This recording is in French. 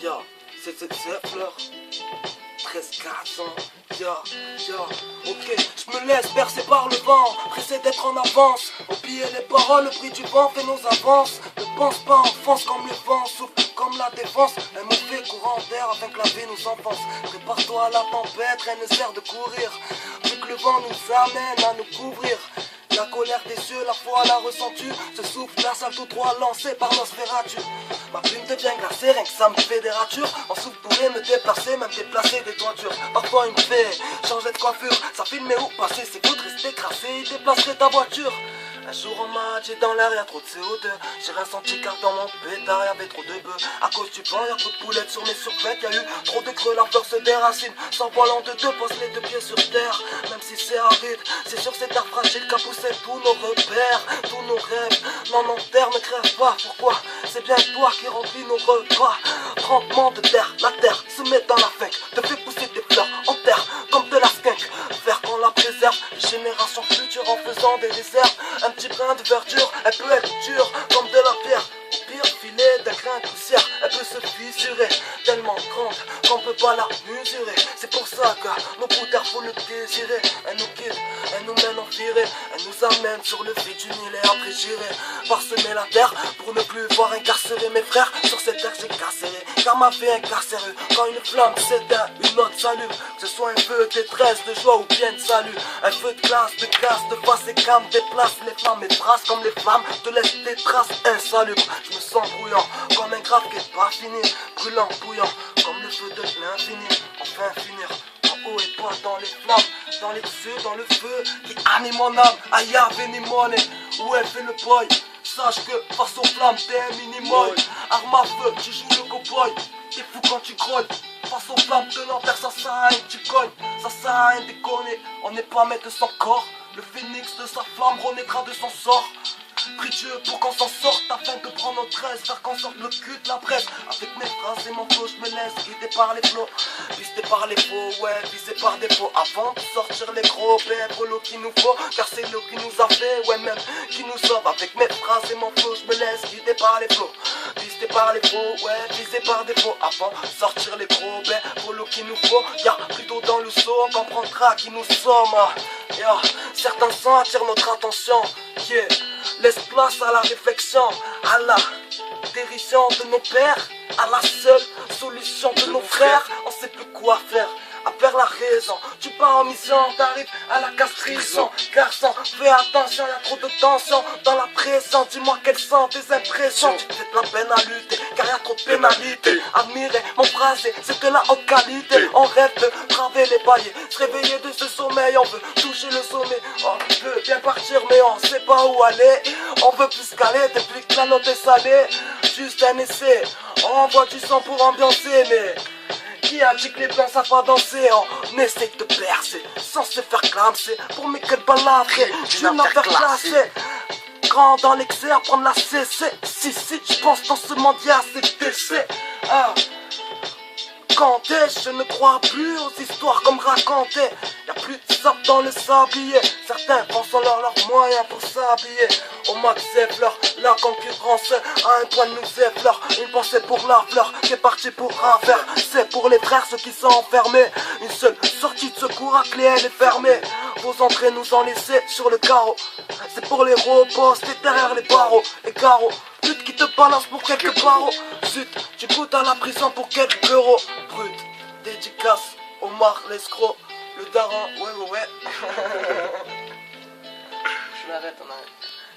Yo, c'est Fleur. 13-4 ans. Yo, ok, je me laisse bercer par le vent, pressé d'être en avance. Oublier les paroles, le prix du vent fait nos avances. Ne pense pas, enfonce comme le vent, souffle comme la défense. Un mauvais courant d'air avec la vie nous enfonce. Prépare-toi à la tempête, rien ne sert de courir. Vu que le vent nous amène à nous couvrir. La colère des cieux, la foi la ressens-tu? Ce souffle glacial tout droit lancé par Nosferatu. Ma plume devient glacée, rien que ça me fait des ratures. En souffle pourrait me déplacer, même déplacer des toitures. Parfois il me fait changer de coiffure. Ça filmait où passer, c'est cool de rester crassé et déplacer ta voiture. Un jour en match et dans l'air y'a trop de CO2. J'ai ressenti car dans mon pétard y'avait trop de bœufs. À cause du vent y'a trop de poulettes sur mes survêtes. Y'a eu trop de creux, la fleur se déracine. Sans volant de deux, pose les deux pieds sur terre. Même si c'est aride, c'est sur cet arbre fragile qu'a poussé tous nos repères, tous nos rêves. Non, non, terre ne crève pas, pourquoi? C'est bien toi qui remplis nos repas. Trempement de terre, la terre se met dans la fake. Te fait pousser des fleurs en terre comme de la skunk. Faire qu'on la préserve, les générations futures en faisant des réserves. Un petit brin de verdure, elle peut être dure comme de la pierre. Au pire filet d'un grain de poussière, elle peut se fissurer, tellement grande qu'on peut pas la mesurer. C'est pour ça que nos bouts d'air faut le désirer. Elle nous guide, elle nous mène en virée, elle nous amène sur le vide du Nil et après j'irai parsemer la terre pour ne plus voir incarcérer mes frères. Sur cette terre j'ai carcéré, car ma vie incarcérée. Quand une flamme s'éteint, une autre s'allume. Que ce soit un feu de détresse, de joie ou bien de salut. Un feu de glace, de casse, de face et calme déplace les flammes et traces comme les flammes te laissent des traces insalubres. Je me sens brouillant, comme un grave qui est pas fini. Brûlant, bouillant, comme le feu de l'infini. Enfin finir en haut et pas dans les flammes. Dans les cieux, dans le feu qui anime mon âme. Aya venimone, où elle fait le boy. Sache que face aux flammes t'es un mini-moy. Arme à feu, tu joues le cowboy. T'es fou quand tu grognes. Face aux flammes de l'enfer, ça sert à rien que tu cognes. Ça sert à rien de déconner, on n'est pas maître de son corps. Le phénix de sa flamme renaîtra de son sort. Prie Dieu pour qu'on s'en sorte afin de prendre notre aise, faire qu'on sorte le cul de la presse. Avec mes phrases et mon flow, je me laisse guider par les flots. Pisté par les faux, ouais, visé par des faux. Avant de sortir les gros pour l'eau qu'il nous faut. Car c'est l'eau qui nous a fait, ouais même, qui nous sauve. Avec mes phrases et mon flow, je me laisse guider par les flots. Pisté par les faux, ouais, visé par des faux. Avant de sortir les gros pour l'eau qu'il nous faut. Y'a plutôt dans le seau, on comprendra qui nous sommes. Certains sons attirent notre attention. Yeah. Laisse place à la réflexion, à la dérision de nos pères, à la seule solution de nos frères. On sait plus quoi faire, à faire la raison. Tu pars en mission, t'arrives à la castrition. Garçon, fais attention, y'a trop de tension dans la pression. Dis-moi quelles sont tes impressions. Tu te fais de la peine à lutter, car y'a trop de pénalité. Admirer mon phrasé, c'est de la haute qualité. On rêve de braver les baillets, se réveiller de ce sommeil. On veut toucher le sommet, on veut bien partir mais on sait pas où aller. On veut plus caler, depuis que la note est salée. Juste un essai, on envoie du sang pour ambiancer. Mais qui a dit que les blancs savent pas danser? On essaie de percer sans se faire clamser. Pour mes que balades, je n'en faire classer. Grand dans l'excès à prendre la CC. Si, je pense dans ce monde y'a assez d'essais. Quand je ne crois plus aux histoires comme racontées. Y'a plus de sable dans le sablier. Certains pensent en leurs moyens pour s'habiller. Au max effleure, la concurrence à un point de nous effleure. Une pensée pour la fleur qui est partie pour un verre. C'est pour les frères ceux qui sont enfermés. Une seule sortie de secours à clé elle est fermée. Vos entrées nous ont laissé sur le carreau. C'est pour les robots, c'est derrière les barreaux. Les carreaux, pute qui te balance pour quelques barreaux. Zut, tu goûtes à la prison pour quelques euros. Brut, dédicace, Omar l'escroc, le daron, ouais. Je m'arrête, on arrête.